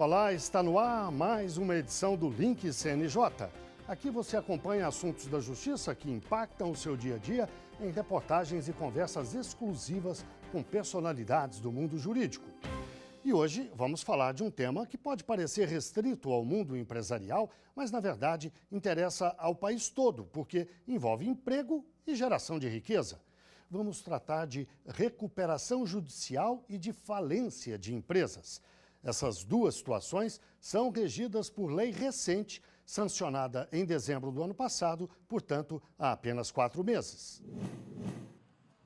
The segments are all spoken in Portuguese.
Olá, está no ar mais uma edição do Link CNJ. Aqui você acompanha assuntos da justiça que impactam o seu dia a dia em reportagens e conversas exclusivas com personalidades do mundo jurídico. E hoje vamos falar de um tema que pode parecer restrito ao mundo empresarial, mas na verdade interessa ao país todo, porque envolve emprego e geração de riqueza. Vamos tratar de recuperação judicial e de falência de empresas. Essas duas situações são regidas por lei recente, sancionada em dezembro do ano passado, portanto, há apenas 4 meses.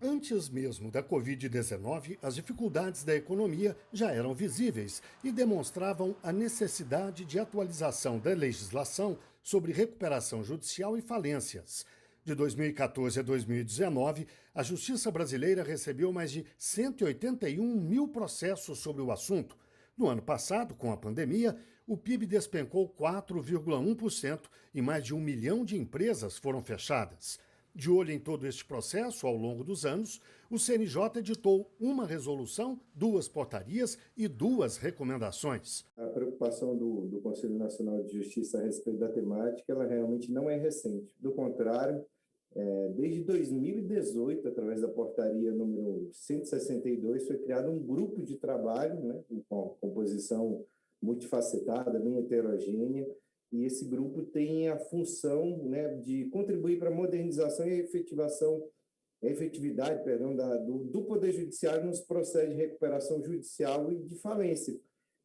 Antes mesmo da Covid-19, as dificuldades da economia já eram visíveis e demonstravam a necessidade de atualização da legislação sobre recuperação judicial e falências. De 2014 a 2019, a Justiça brasileira recebeu mais de 181 mil processos sobre o assunto. No ano passado, com a pandemia, o PIB despencou 4,1% e mais de 1 milhão de empresas foram fechadas. De olho em todo este processo, ao longo dos anos, o CNJ editou uma resolução, 2 portarias e 2 recomendações. A preocupação do Conselho Nacional de Justiça a respeito da temática, ela realmente não é recente. Do contrário, desde 2018, através da portaria número 162, foi criado um grupo de trabalho, né, com composição multifacetada, bem heterogênea, e esse grupo tem a função, né, de contribuir para a modernização e efetividade do Poder Judiciário nos processos de recuperação judicial e de falência.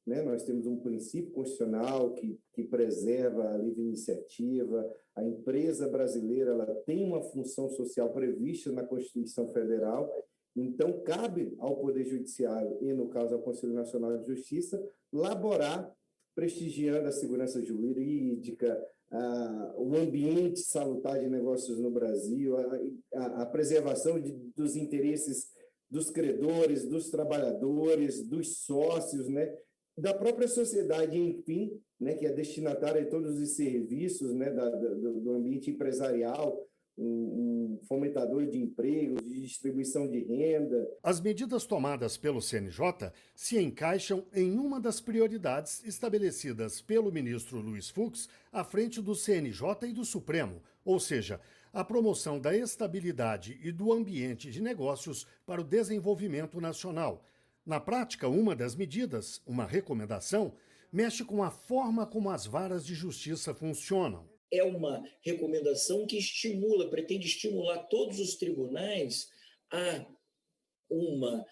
Né? Nós temos um princípio constitucional que preserva a livre iniciativa, a empresa brasileira ela tem uma função social prevista na Constituição Federal, então cabe ao Poder Judiciário e, no caso, ao Conselho Nacional de Justiça, laborar prestigiando a segurança jurídica, o ambiente salutar de negócios no Brasil, a preservação dos interesses dos credores, dos trabalhadores, dos sócios, né, da própria sociedade, enfim, né, que é destinatária de todos os serviços, né, do ambiente empresarial, um fomentador de empregos, de distribuição de renda. As medidas tomadas pelo CNJ se encaixam em uma das prioridades estabelecidas pelo ministro Luiz Fux à frente do CNJ e do Supremo, ou seja, a promoção da estabilidade e do ambiente de negócios para o desenvolvimento nacional. Na prática, uma das medidas, uma recomendação, mexe com a forma como as varas de justiça funcionam. É uma recomendação que pretende estimular todos os tribunais a uma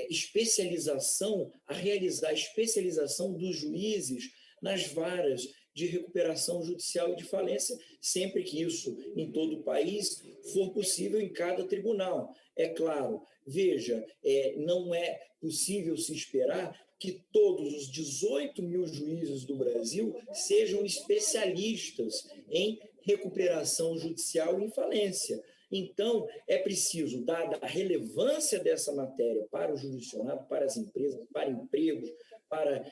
especialização, a realizar a especialização dos juízes nas varas de recuperação judicial e de falência, sempre que isso, em todo o país, for possível em cada tribunal. É claro, veja, não é possível se esperar que todos os 18 mil juízes do Brasil sejam especialistas em recuperação judicial e em falência. Então, é preciso, dada a relevância dessa matéria para o jurisdicionado, para as empresas, para empregos, para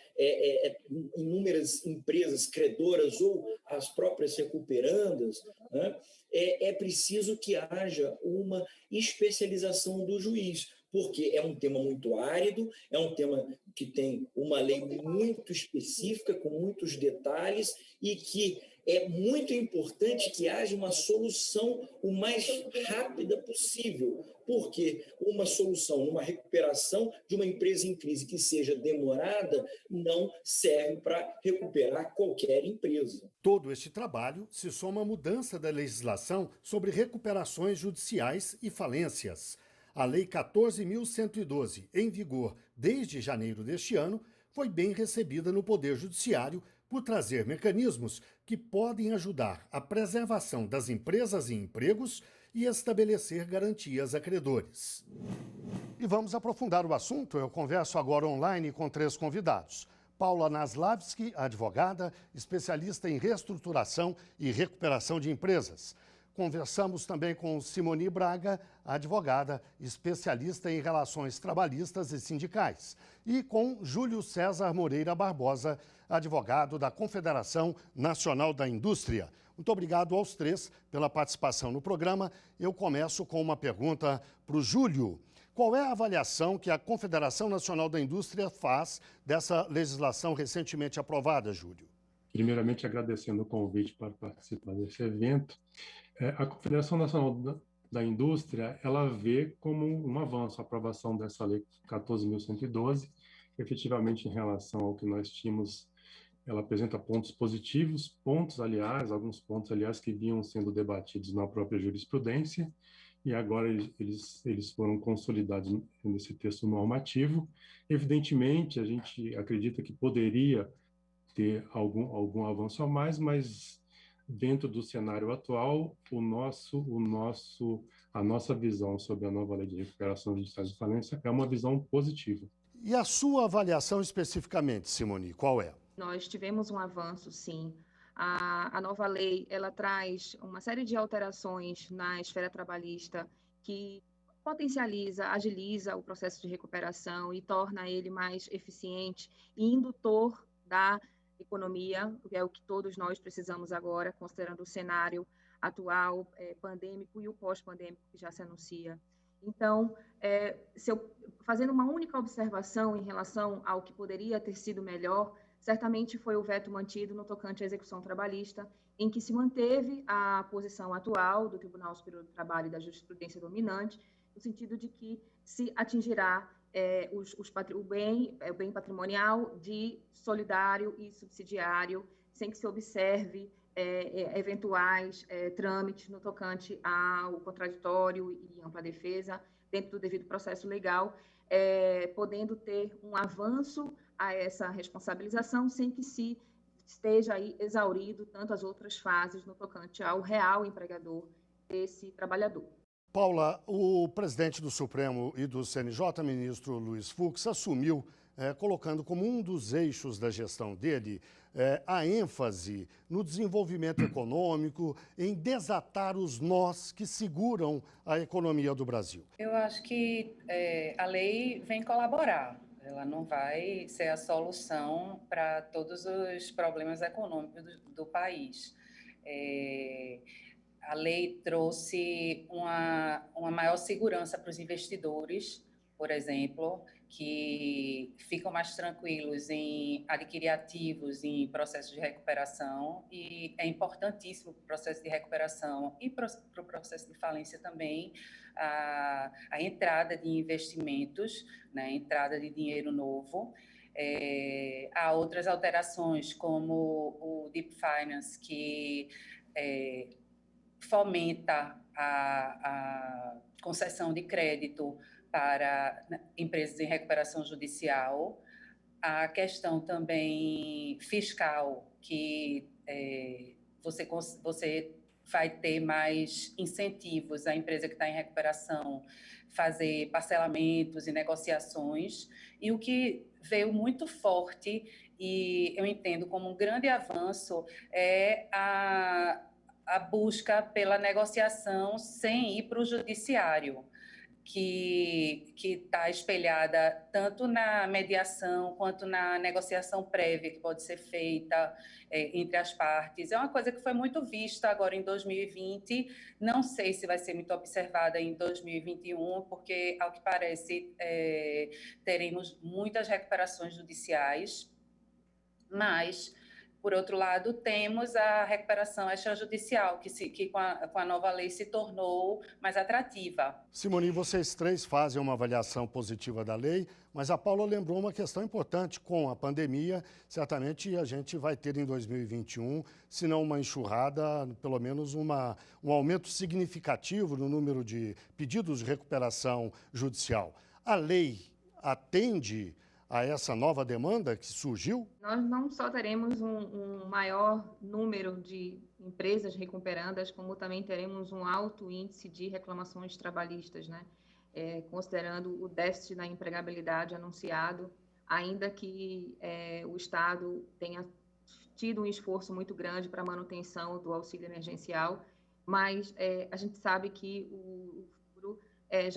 inúmeras empresas credoras ou as próprias recuperandas, né, é preciso que haja uma especialização do juiz, porque é um tema muito árido, é um tema que tem uma lei muito específica, com muitos detalhes, e que é muito importante que haja uma solução o mais rápida possível, porque uma solução, uma recuperação de uma empresa em crise que seja demorada não serve para recuperar qualquer empresa. Todo este trabalho se soma à mudança da legislação sobre recuperações judiciais e falências. A Lei 14.112, em vigor desde janeiro deste ano, foi bem recebida no Poder Judiciário por trazer mecanismos que podem ajudar a preservação das empresas e empregos e estabelecer garantias a credores. E vamos aprofundar o assunto. Eu converso agora online com 3 convidados. Paula Naslavski, advogada, especialista em reestruturação e recuperação de empresas. Conversamos também com Simoni Braga, advogada, especialista em relações trabalhistas e sindicais. E com Júlio César Moreira Barbosa, advogado da Confederação Nacional da Indústria. Muito obrigado aos 3 pela participação no programa. Eu começo com uma pergunta para o Júlio. Qual é a avaliação que a Confederação Nacional da Indústria faz dessa legislação recentemente aprovada, Júlio? Primeiramente, agradecendo o convite para participar desse evento. A Confederação Nacional da Indústria, ela vê como um avanço a aprovação dessa lei 14.112, efetivamente em relação ao que nós tínhamos. Ela apresenta pontos positivos, alguns pontos, aliás, que vinham sendo debatidos na própria jurisprudência, e agora eles foram consolidados nesse texto normativo. Evidentemente, a gente acredita que poderia ter algum avanço a mais, mas dentro do cenário atual, a nossa visão sobre a nova lei de recuperação judicial de falência é uma visão positiva. E a sua avaliação especificamente, Simone, qual é? Nós tivemos um avanço, sim. A nova lei, ela traz uma série de alterações na esfera trabalhista que potencializa, agiliza o processo de recuperação e torna ele mais eficiente e indutor da economia, que é o que todos nós precisamos agora, considerando o cenário atual, pandêmico e o pós-pandêmico que já se anuncia. Então, fazendo uma única observação em relação ao que poderia ter sido melhor, certamente foi o veto mantido no tocante à execução trabalhista, em que se manteve a posição atual do Tribunal Superior do Trabalho e da jurisprudência dominante, no sentido de que se atingirá o bem patrimonial de solidário e subsidiário, sem que se observe eventuais trâmites no tocante ao contraditório e ampla defesa, dentro do devido processo legal, podendo ter um avanço a essa responsabilização, sem que se esteja aí exaurido tanto as outras fases no tocante ao real empregador desse trabalhador. Paula, o presidente do Supremo e do CNJ, ministro Luiz Fux, assumiu, colocando como um dos eixos da gestão dele a ênfase no desenvolvimento econômico, em desatar os nós que seguram a economia do Brasil. Eu acho que a lei vem colaborar. Ela não vai ser a solução para todos os problemas econômicos do país. A lei trouxe uma maior segurança para os investidores, por exemplo, que ficam mais tranquilos em adquirir ativos em processo de recuperação, e é importantíssimo para o processo de recuperação e para o processo de falência também a entrada de investimentos, né, a entrada de dinheiro novo. Há outras alterações, como o Deep Finance, que fomenta a concessão de crédito para empresas em recuperação judicial, a questão também fiscal, que você vai ter mais incentivos à empresa que está em recuperação fazer parcelamentos e negociações, e o que veio muito forte, e eu entendo como um grande avanço, é a busca pela negociação sem ir para o judiciário, que está espelhada tanto na mediação quanto na negociação prévia que pode ser feita entre as partes. É uma coisa que foi muito vista agora em 2020, não sei se vai ser muito observada em 2021, porque, ao que parece, teremos muitas recuperações judiciais, mas, por outro lado, temos a recuperação extrajudicial, que com a nova lei se tornou mais atrativa. Simone, vocês três fazem uma avaliação positiva da lei, mas a Paula lembrou uma questão importante. Com a pandemia, certamente a gente vai ter em 2021, se não uma enxurrada, pelo menos um aumento significativo no número de pedidos de recuperação judicial. A lei atende a essa nova demanda que surgiu? Nós não só teremos um maior número de empresas recuperandas, como também teremos um alto índice de reclamações trabalhistas, né? Considerando o déficit na empregabilidade anunciado, ainda que o Estado tenha tido um esforço muito grande para a manutenção do auxílio emergencial, mas a gente sabe que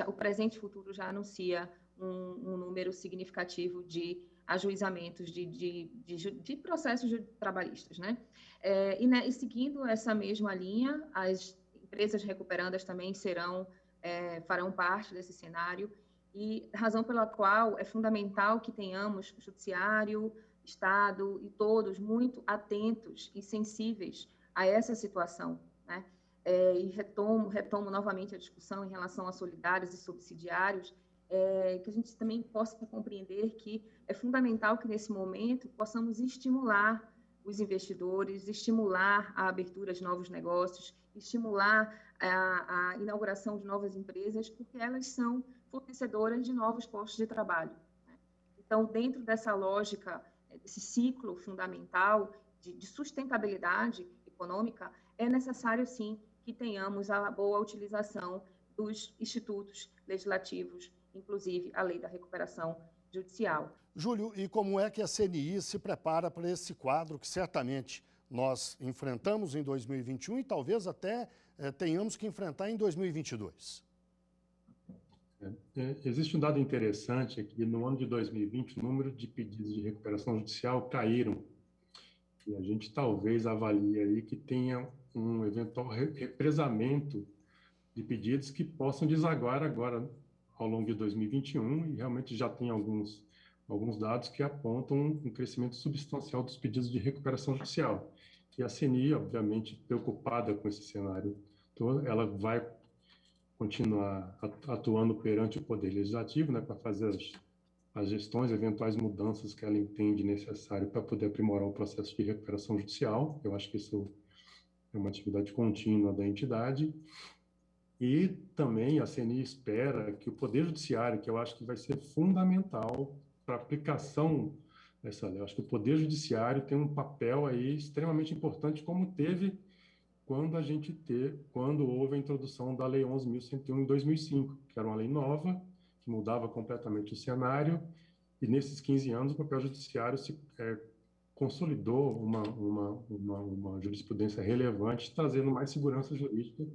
o presente e futuro já anuncia um número significativo de ajuizamentos de processos trabalhistas, né? E seguindo essa mesma linha, as empresas recuperandas também farão parte desse cenário, e razão pela qual é fundamental que tenhamos judiciário, Estado e todos muito atentos e sensíveis a essa situação, né? E retomo novamente a discussão em relação a solidários e subsidiários, que a gente também possa compreender que é fundamental que, nesse momento, possamos estimular os investidores, estimular a abertura de novos negócios, estimular a inauguração de novas empresas, porque elas são fornecedoras de novos postos de trabalho. Então, dentro dessa lógica, desse ciclo fundamental de sustentabilidade econômica, é necessário, sim, que tenhamos a boa utilização dos institutos legislativos, inclusive a Lei da Recuperação Judicial. Júlio, e como é que a CNI se prepara para esse quadro que certamente nós enfrentamos em 2021 e talvez até tenhamos que enfrentar em 2022? Existe um dado interessante é que no ano de 2020 o número de pedidos de recuperação judicial caíram. E a gente talvez avalie aí que tenha um eventual represamento de pedidos que possam desaguar agora ao longo de 2021 e realmente já tem alguns dados que apontam um crescimento substancial dos pedidos de recuperação judicial. E a CNI, obviamente, preocupada com esse cenário todo, ela vai continuar atuando perante o Poder Legislativo, né, para fazer as gestões, eventuais mudanças que ela entende necessário para poder aprimorar o processo de recuperação judicial. Eu acho que isso é uma atividade contínua da entidade. E também a CNI espera que o Poder Judiciário, que eu acho que vai ser fundamental para a aplicação dessa lei, eu acho que o Poder Judiciário tem um papel aí extremamente importante, como teve quando houve a introdução da Lei 11.101 em 2005, que era uma lei nova, que mudava completamente o cenário, e nesses 15 anos o papel judiciário se consolidou uma jurisprudência relevante, trazendo mais segurança jurídica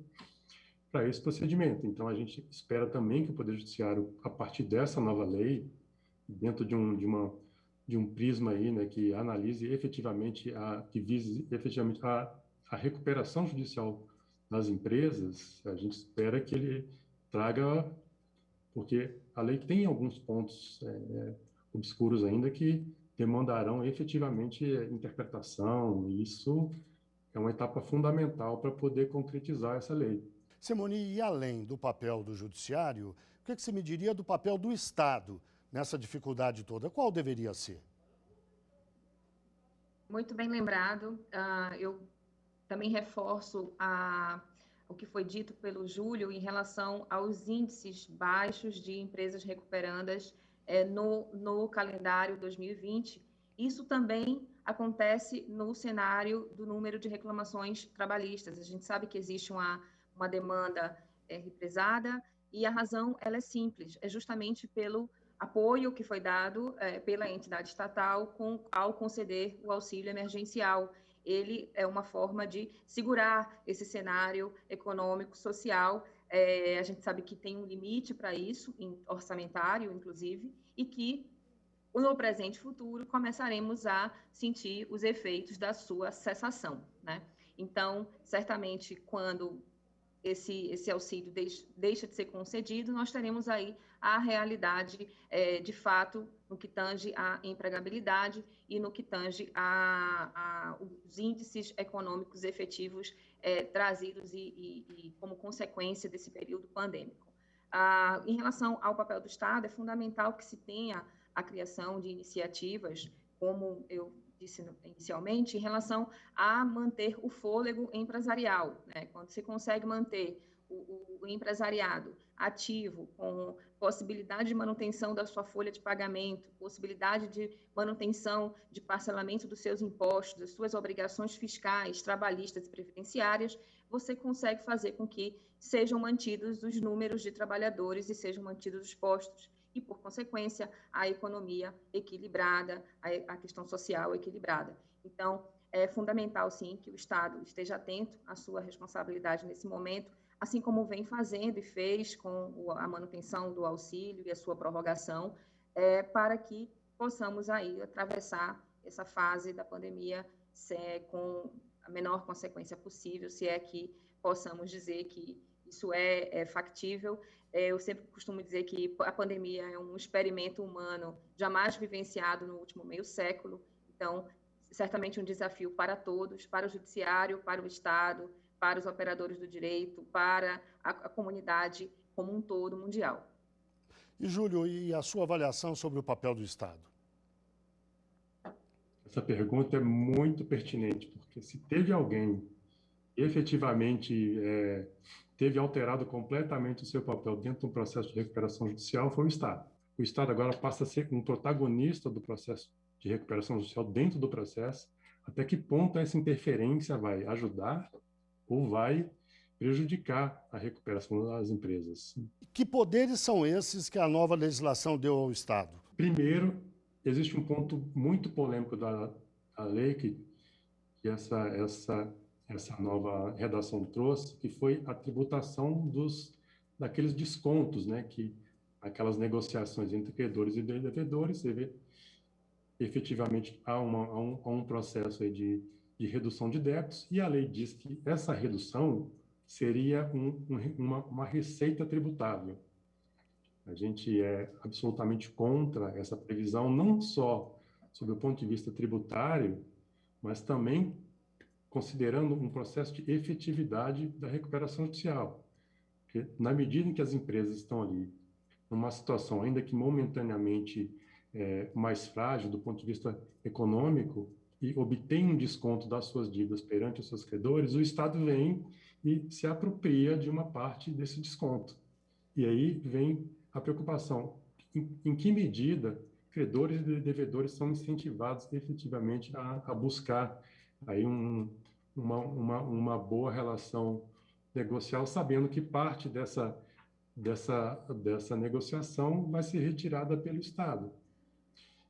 para esse procedimento. Então, a gente espera também que o Poder Judiciário, a partir dessa nova lei, dentro de um prisma aí, né, que analise efetivamente, que vise efetivamente a recuperação judicial das empresas, a gente espera que ele traga, porque a lei tem alguns pontos obscuros ainda que demandarão efetivamente interpretação, e isso é uma etapa fundamental para poder concretizar essa lei. Simone, e além do papel do judiciário, o que você me diria do papel do Estado nessa dificuldade toda? Qual deveria ser? Muito bem lembrado. Eu também reforço o que foi dito pelo Júlio em relação aos índices baixos de empresas recuperandas no calendário 2020. Isso também acontece no cenário do número de reclamações trabalhistas. A gente sabe que existe uma demanda represada e a razão ela é simples, é justamente pelo apoio que foi dado pela entidade estatal ao conceder o auxílio emergencial. Ele é uma forma de segurar esse cenário econômico, social. A gente sabe que tem um limite para isso, orçamentário, inclusive, e que no presente e futuro começaremos a sentir os efeitos da sua cessação, né? Então, certamente, quando esse auxílio deixa de ser concedido, nós teremos aí a realidade, de fato, no que tange à empregabilidade e no que tange os índices econômicos efetivos trazidos e como consequência desse período pandêmico. Em relação ao papel do Estado, é fundamental que se tenha a criação de iniciativas, como eu disse inicialmente, em relação a manter o fôlego empresarial, né? Quando você consegue manter o empresariado ativo, com possibilidade de manutenção da sua folha de pagamento, possibilidade de manutenção de parcelamento dos seus impostos, das suas obrigações fiscais, trabalhistas e previdenciárias, você consegue fazer com que sejam mantidos os números de trabalhadores e sejam mantidos os postos. E, por consequência, a economia equilibrada, a questão social equilibrada. Então, é fundamental, sim, que o Estado esteja atento à sua responsabilidade nesse momento, assim como vem fazendo e fez com a manutenção do auxílio e a sua prorrogação, para que possamos aí atravessar essa fase da pandemia com a menor consequência possível, se é que possamos dizer que isso é factível. Eu sempre costumo dizer que a pandemia é um experimento humano jamais vivenciado no último meio século. Então, certamente um desafio para todos, para o judiciário, para o Estado, para os operadores do direito, para a comunidade como um todo mundial. E, Júlio, e a sua avaliação sobre o papel do Estado? Essa pergunta é muito pertinente, porque se teve alguém que efetivamente teve alterado completamente o seu papel dentro do processo de recuperação judicial, foi o Estado. O Estado agora passa a ser um protagonista do processo de recuperação judicial dentro do processo. Até que ponto essa interferência vai ajudar ou vai prejudicar a recuperação das empresas? Que poderes são esses que a nova legislação deu ao Estado? Primeiro, existe um ponto muito polêmico da lei que essa nova redação trouxe, que foi a tributação daqueles descontos, né, que aquelas negociações entre credores e devedores, efetivamente há um processo aí de redução de débitos, e a lei diz que essa redução seria uma receita tributável. A gente é absolutamente contra essa previsão, não só sob o ponto de vista tributário, mas também considerando um processo de efetividade da recuperação judicial. Porque, na medida em que as empresas estão ali, numa situação ainda que momentaneamente mais frágil do ponto de vista econômico, e obtém um desconto das suas dívidas perante os seus credores, o Estado vem e se apropria de uma parte desse desconto. E aí vem a preocupação, em que medida credores e devedores são incentivados efetivamente a buscar aí uma boa relação negocial, sabendo que parte dessa negociação vai ser retirada pelo Estado.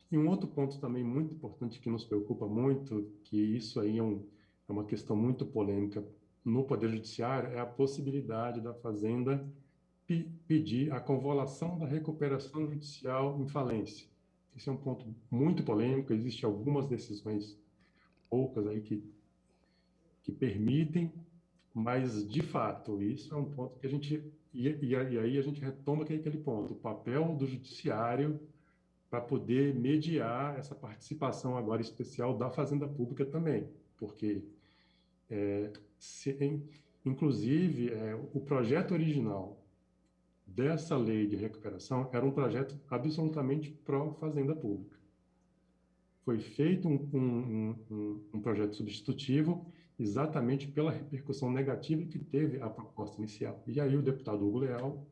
E um outro ponto também muito importante que nos preocupa muito, que isso aí é uma questão muito polêmica no Poder Judiciário, é a possibilidade da Fazenda pedir a convolução da recuperação judicial em falência. Esse é um ponto muito polêmico, existem algumas decisões, poucas aí que permitem, mas, de fato, isso é um ponto que a gente... E aí a gente retoma aquele ponto, o papel do judiciário para poder mediar essa participação agora especial da Fazenda Pública também, porque, inclusive, o projeto original dessa lei de recuperação era um projeto absolutamente pró-Fazenda Pública. Foi feito um projeto substitutivo exatamente pela repercussão negativa que teve a proposta inicial. E aí o deputado Hugo Leal,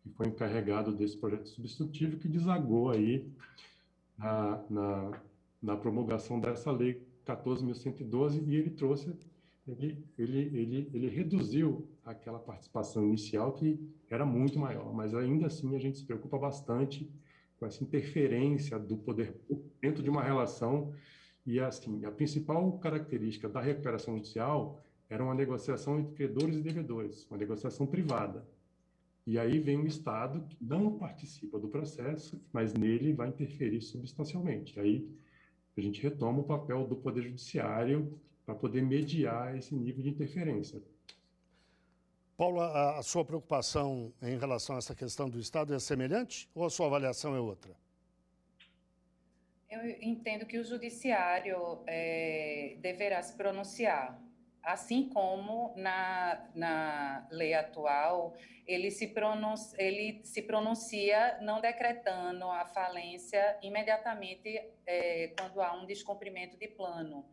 que foi encarregado desse projeto substitutivo, que desagou aí na promulgação dessa lei 14.112, e ele trouxe, ele reduziu aquela participação inicial que era muito maior, mas ainda assim a gente se preocupa bastante com essa interferência do poder público dentro de uma relação. E assim, a principal característica da recuperação judicial era uma negociação entre credores e devedores, uma negociação privada. E aí vem o Estado, que não participa do processo, mas nele vai interferir substancialmente. Aí a gente retoma o papel do Poder Judiciário para poder mediar esse nível de interferência. Paula, a sua preocupação em relação a essa questão do Estado é semelhante ou a sua avaliação é outra? Eu entendo que o Judiciário deverá se pronunciar. Assim como na lei atual, ele se pronuncia não decretando a falência imediatamente quando há um descumprimento de plano,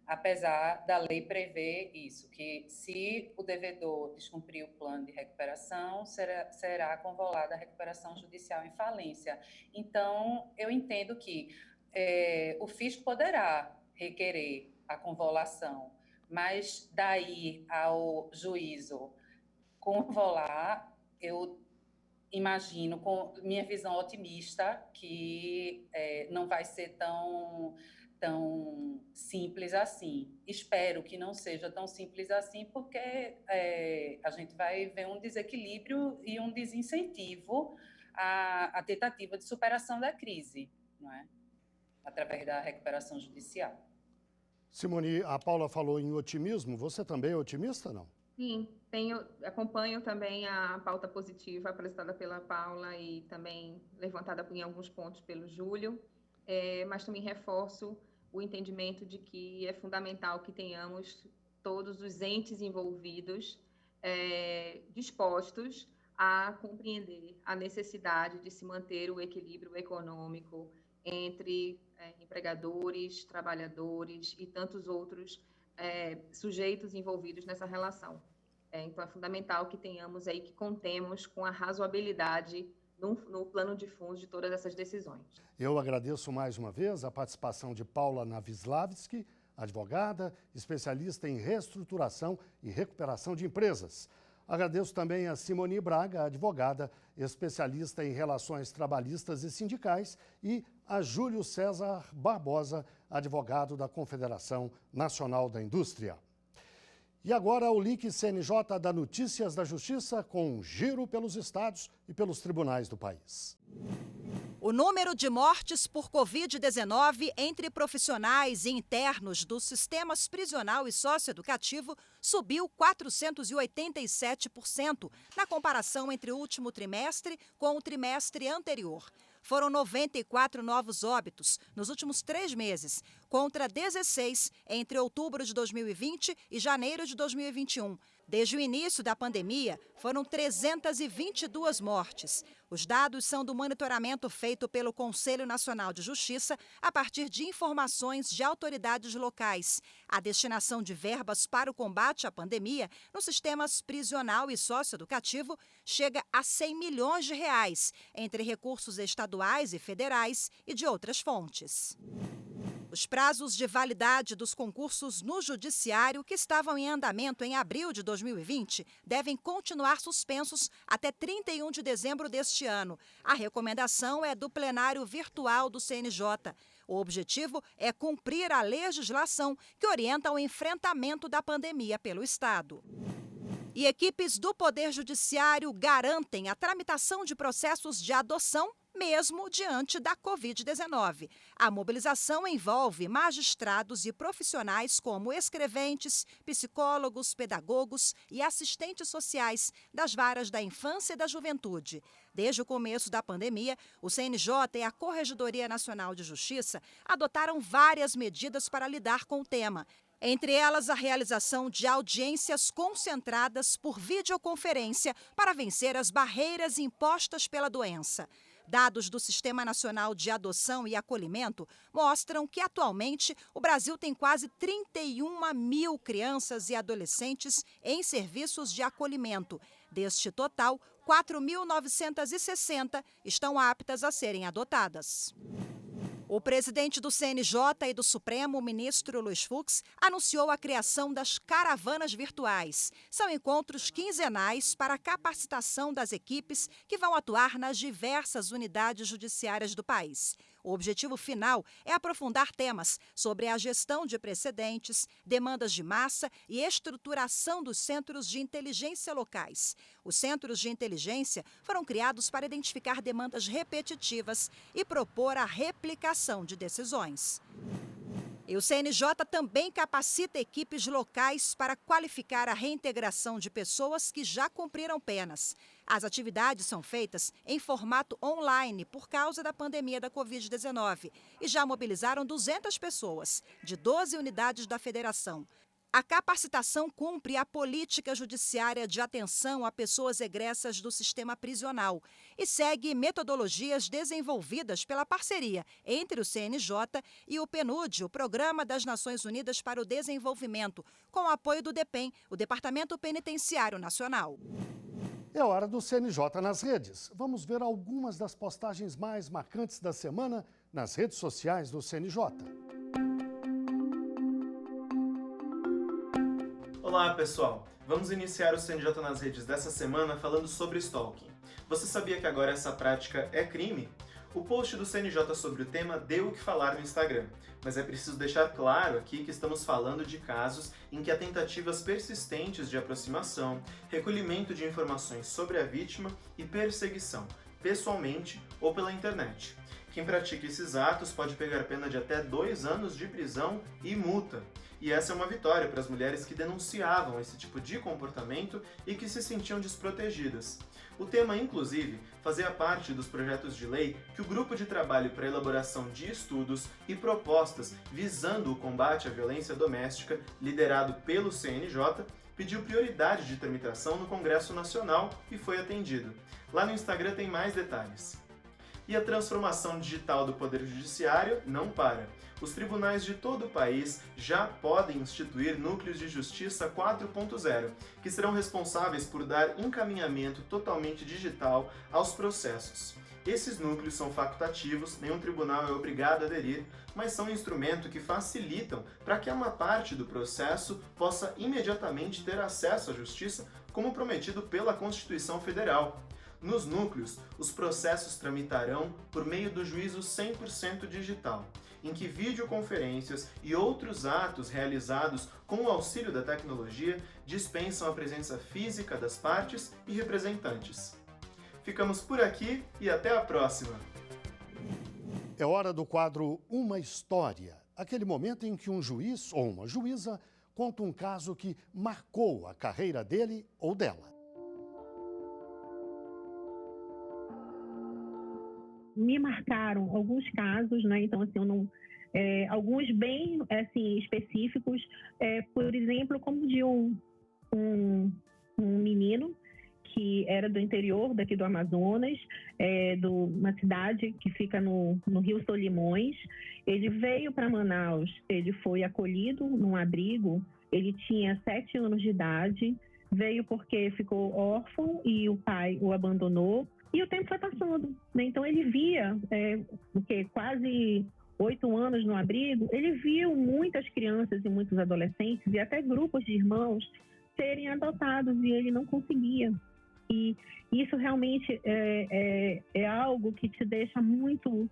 apesar da lei prever isso, que se o devedor descumprir o plano de recuperação, será convolada a recuperação judicial em falência. Então, eu entendo que o fisco poderá requerer a convolução, mas daí ao juízo convolar, eu imagino, com minha visão otimista, que não vai ser tão simples assim. Espero que não seja tão simples assim, porque a gente vai ver um desequilíbrio e um desincentivo à tentativa de superação da crise, não é? Através da recuperação judicial. Simone, a Paula falou em otimismo. Você também é otimista, não? Sim, acompanho também a pauta positiva apresentada pela Paula e também levantada em alguns pontos pelo Júlio, mas também reforço o entendimento de que é fundamental que tenhamos todos os entes envolvidos dispostos a compreender a necessidade de se manter o equilíbrio econômico entre empregadores, trabalhadores e tantos outros sujeitos envolvidos nessa relação. Então, é fundamental que tenhamos aí, que contemos com a razoabilidade no plano de fundo de todas essas decisões. Eu agradeço mais uma vez a participação de Paula Navislavski, advogada, especialista em reestruturação e recuperação de empresas. Agradeço também a Simone Braga, advogada, especialista em relações trabalhistas e sindicais, e a Júlio César Barbosa, advogado da Confederação Nacional da Indústria. E agora o link CNJ da Notícias da Justiça com um giro pelos estados e pelos tribunais do país. O número de mortes por Covid-19 entre profissionais e internos dos sistemas prisional e socioeducativo subiu 487% na comparação entre o último trimestre com o trimestre anterior. Foram 94 novos óbitos nos últimos 3 meses, contra 16 entre outubro de 2020 e janeiro de 2021. Desde o início da pandemia, foram 322 mortes. Os dados são do monitoramento feito pelo Conselho Nacional de Justiça a partir de informações de autoridades locais. A destinação de verbas para o combate à pandemia nos sistemas prisional e socioeducativo chega a R$100 milhões, entre recursos estaduais e federais e de outras fontes. Os prazos de validade dos concursos no Judiciário que estavam em andamento em abril de 2020 devem continuar suspensos até 31 de dezembro deste ano. A recomendação é do plenário virtual do CNJ. O objetivo é cumprir a legislação que orienta o enfrentamento da pandemia pelo Estado. E equipes do Poder Judiciário garantem a tramitação de processos de adoção mesmo diante da Covid-19. A mobilização envolve magistrados e profissionais como escreventes, psicólogos, pedagogos e assistentes sociais das varas da infância e da juventude. Desde o começo da pandemia, o CNJ e a Corregedoria Nacional de Justiça adotaram várias medidas para lidar com o tema. Entre elas, a realização de audiências concentradas por videoconferência para vencer as barreiras impostas pela doença. Dados do Sistema Nacional de Adoção e Acolhimento mostram que, atualmente, o Brasil tem quase 31 mil crianças e adolescentes em serviços de acolhimento. Deste total, 4.960 estão aptas a serem adotadas. O presidente do CNJ e do Supremo, o ministro Luiz Fux, anunciou a criação das caravanas virtuais. São encontros quinzenais para a capacitação das equipes que vão atuar nas diversas unidades judiciárias do país. O objetivo final é aprofundar temas sobre a gestão de precedentes, demandas de massa e estruturação dos centros de inteligência locais. Os centros de inteligência foram criados para identificar demandas repetitivas e propor a replicação de decisões. E o CNJ também capacita equipes locais para qualificar a reintegração de pessoas que já cumpriram penas. As atividades são feitas em formato online por causa da pandemia da Covid-19 e já mobilizaram 200 pessoas, de 12 unidades da federação. A capacitação cumpre a política judiciária de atenção a pessoas egressas do sistema prisional e segue metodologias desenvolvidas pela parceria entre o CNJ e o PNUD, o Programa das Nações Unidas para o Desenvolvimento, com o apoio do DEPEN, o Departamento Penitenciário Nacional. É hora do CNJ nas redes. Vamos ver algumas das postagens mais marcantes da semana nas redes sociais do CNJ. Olá pessoal, vamos iniciar o CNJ nas redes dessa semana falando sobre stalking. Você sabia que agora essa prática é crime? O post do CNJ sobre o tema deu o que falar no Instagram, mas é preciso deixar claro aqui que estamos falando de casos em que há tentativas persistentes de aproximação, recolhimento de informações sobre a vítima e perseguição, pessoalmente ou pela internet. Quem pratica esses atos pode pegar pena de até 2 anos de prisão e multa. E essa é uma vitória para as mulheres que denunciavam esse tipo de comportamento e que se sentiam desprotegidas. O tema, inclusive, fazia parte dos projetos de lei que o Grupo de Trabalho para a Elaboração de Estudos e Propostas visando o combate à violência doméstica, liderado pelo CNJ, pediu prioridade de tramitação no Congresso Nacional e foi atendido. Lá no Instagram tem mais detalhes. E a transformação digital do Poder Judiciário não para. Os tribunais de todo o país já podem instituir núcleos de justiça 4.0, que serão responsáveis por dar encaminhamento totalmente digital aos processos. Esses núcleos são facultativos, nenhum tribunal é obrigado a aderir, mas são um instrumento que facilitam para que uma parte do processo possa imediatamente ter acesso à justiça, como prometido pela Constituição Federal. Nos núcleos, os processos tramitarão por meio do juízo 100% digital, em que videoconferências e outros atos realizados com o auxílio da tecnologia dispensam a presença física das partes e representantes. Ficamos por aqui e até a próxima! É hora do quadro Uma História, aquele momento em que um juiz ou uma juíza conta um caso que marcou a carreira dele ou dela. Me marcaram alguns casos, né? Então, assim, eu não, alguns bem assim, específicos, por exemplo, como de um menino que era do interior daqui do Amazonas, de uma cidade que fica no Rio Solimões. Ele veio para Manaus, ele foi acolhido num abrigo, ele tinha 7 anos de idade, veio porque ficou órfão e o pai o abandonou. E o tempo foi passando, né? Então ele via, quase 8 anos no abrigo, ele viu muitas crianças e muitos adolescentes e até grupos de irmãos serem adotados e ele não conseguia. E isso realmente é algo que te deixa muito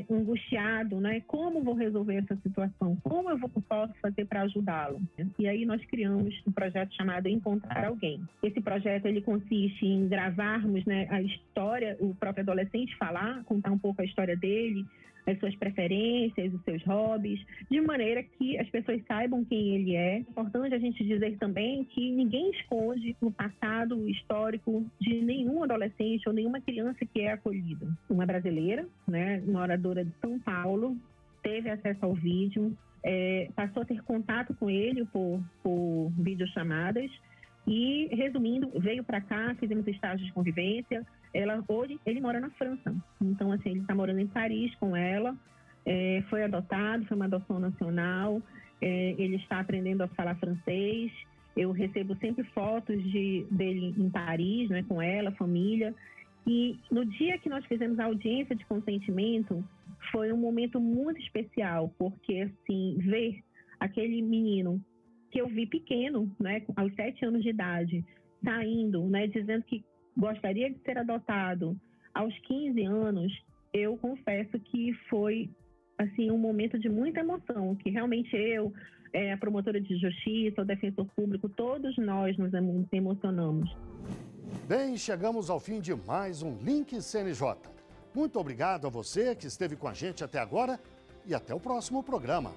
angustiado, né? Como vou resolver essa situação? Como eu posso fazer para ajudá-lo? E aí nós criamos um projeto chamado Encontrar Alguém. Esse projeto ele consiste em gravarmos, né, a história, o próprio adolescente falar, contar um pouco a história dele, as suas preferências, os seus hobbies, de maneira que as pessoas saibam quem ele é. É importante a gente dizer também que ninguém esconde o passado histórico de nenhum adolescente ou nenhuma criança que é acolhida. Uma brasileira, né, moradora de São Paulo, teve acesso ao vídeo, passou a ter contato com ele por videochamadas e, resumindo, veio para cá, fizemos estágios de convivência. Hoje ele mora na França, então assim, ele está morando em Paris com ela, foi adotado, foi uma adoção nacional, ele está aprendendo a falar francês. Eu recebo sempre fotos dele em Paris, né, com ela, família. E no dia que nós fizemos a audiência de consentimento, foi um momento muito especial, porque assim, ver aquele menino que eu vi pequeno, né, aos 7 anos de idade, saindo, né, dizendo que gostaria de ser adotado aos 15 anos, eu confesso que foi assim, um momento de muita emoção, que realmente eu, a promotora de justiça, o defensor público, todos nós nos emocionamos. Bem, chegamos ao fim de mais um Link CNJ. Muito obrigado a você que esteve com a gente até agora e até o próximo programa.